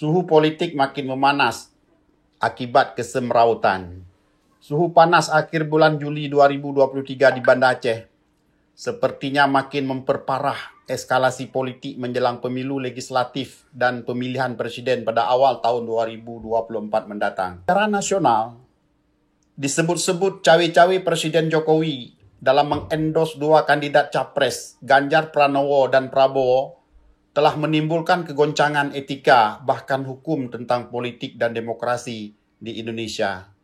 Suhu politik makin memanas akibat kesemrautan. Suhu panas akhir bulan Juli 2023 di Banda Aceh sepertinya makin memperparah eskalasi politik menjelang pemilu legislatif dan pemilihan presiden pada awal tahun 2024 mendatang. Secara nasional, disebut-sebut cawe-cawe Presiden Jokowi dalam mengendos dua kandidat capres, Ganjar Pranowo dan Prabowo, telah menimbulkan kegoncangan etika bahkan hukum tentang politik dan demokrasi di Indonesia.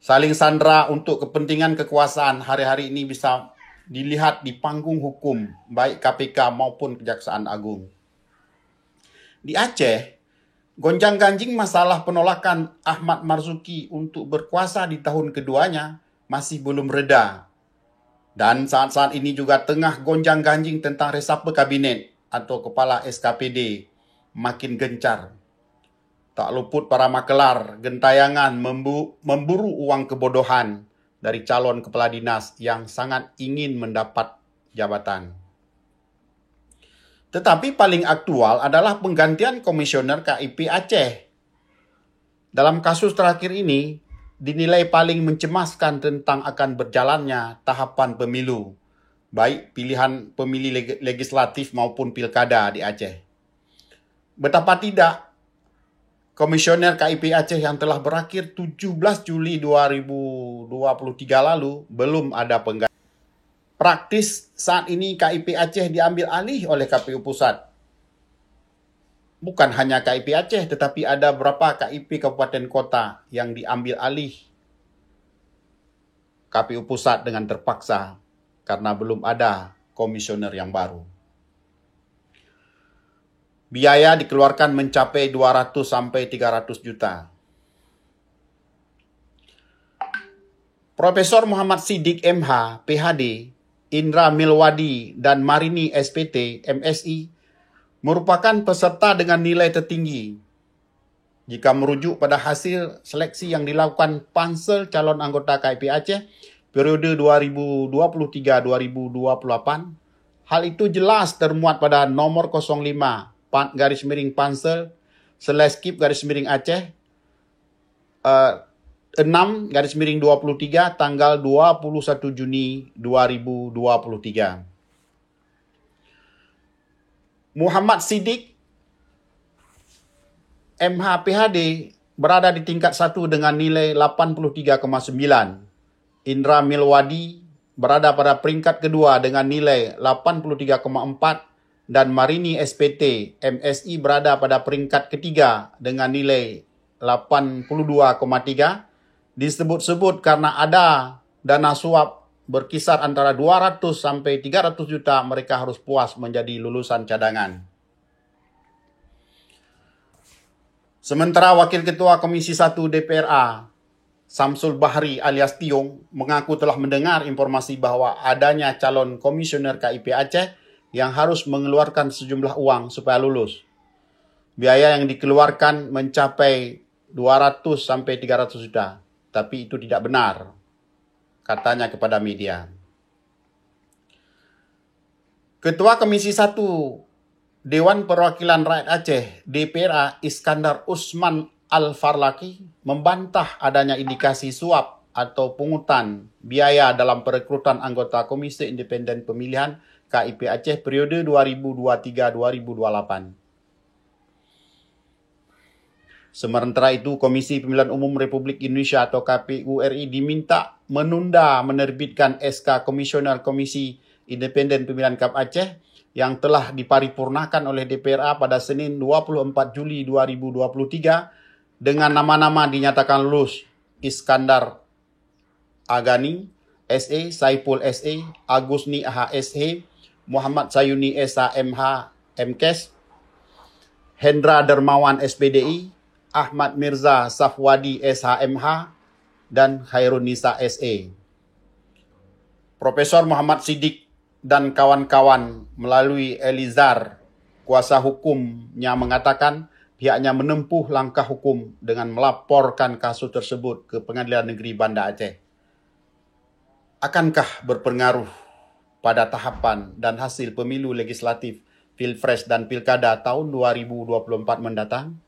Saling sandera untuk kepentingan kekuasaan hari-hari ini bisa dilihat di panggung hukum, baik KPK maupun Kejaksaan Agung. Di Aceh, gonjang-ganjing masalah penolakan Ahmad Marzuki untuk berkuasa di tahun keduanya masih belum reda. Dan saat-saat ini juga tengah gonjang-ganjing tentang resapel kabinet atau kepala SKPD makin gencar. Tak luput para makelar gentayangan memburu uang kebodohan dari calon kepala dinas yang sangat ingin mendapat jabatan. Tetapi paling aktual adalah penggantian komisioner KIP Aceh. Dalam kasus terakhir ini, dinilai paling mencemaskan tentang akan berjalannya tahapan pemilu, baik pilihan pemilih legislatif maupun pilkada di Aceh. Betapa tidak, komisioner KIP Aceh yang telah berakhir 17 Juli 2023 lalu belum ada pengganti. Praktis saat ini KIP Aceh diambil alih oleh KPU Pusat. Bukan hanya KIP Aceh, tetapi ada beberapa KIP kabupaten kota yang diambil alih KPU Pusat dengan terpaksa karena belum ada komisioner yang baru. Biaya dikeluarkan mencapai 200 sampai 300 juta. Profesor Muhammad Siddiq MH, PhD, Indra Milwadi, dan Marini SPT, MSI, merupakan peserta dengan nilai tertinggi jika merujuk pada hasil seleksi yang dilakukan Pansel calon anggota KIP Aceh periode 2023-2028. Hal itu jelas termuat pada nomor 05 /Pansel /Aceh 6/23 tanggal 21 Juni 2023. Muhammad Siddiq MH PhD berada di tingkat 1 dengan nilai 83,9. Indra Milwadi berada pada peringkat kedua dengan nilai 83,4 dan Marini SPT MSI berada pada peringkat ketiga dengan nilai 82,3. Disebut-sebut karena ada dana suap berkisar antara 200 sampai 300 juta, mereka harus puas menjadi lulusan cadangan. Sementara Wakil Ketua Komisi 1 DPRA, Samsul Bahri alias Tiong, mengaku telah mendengar informasi bahwa adanya calon komisioner KIP Aceh yang harus mengeluarkan sejumlah uang supaya lulus. Biaya yang dikeluarkan mencapai 200 sampai 300 juta, tapi itu tidak benar, katanya kepada media. Ketua Komisi 1 Dewan Perwakilan Rakyat Aceh DPRA Iskandar Usman Al-Farlaki membantah adanya indikasi suap atau pungutan biaya dalam perekrutan anggota Komisi Independen Pemilihan KIP Aceh periode 2023-2028. Sementara itu, Komisi Pemilihan Umum Republik Indonesia atau KPU RI diminta menunda menerbitkan SK Komisioner Komisi Independen Pemilihan KAP Aceh yang telah diparipurnakan oleh DPRA pada Senin 24 Juli 2023 dengan nama-nama dinyatakan lulus: Iskandar Agani, SE, Saiful SE, Agusni AH SH, Muhammad Sayuni SH MH MKes, Hendra Dermawan SPDI, Ahmad Mirza Safwadi SHMH, dan Khairunisa SE. Profesor Muhammad Siddiq dan kawan-kawan melalui Elizar, kuasa hukumnya, mengatakan pihaknya menempuh langkah hukum dengan melaporkan kasus tersebut ke Pengadilan Negeri Banda Aceh. Akankah berpengaruh pada tahapan dan hasil pemilu legislatif Pilpres dan Pilkada tahun 2024 mendatang?